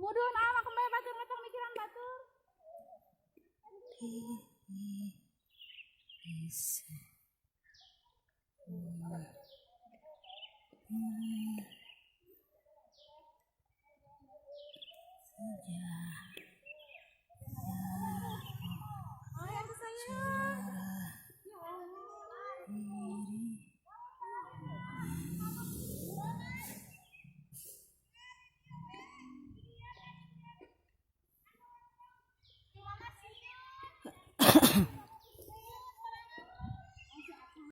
Mudun awak kembali batur ngacang mikiran batur. Bisa. Oh, yang saya.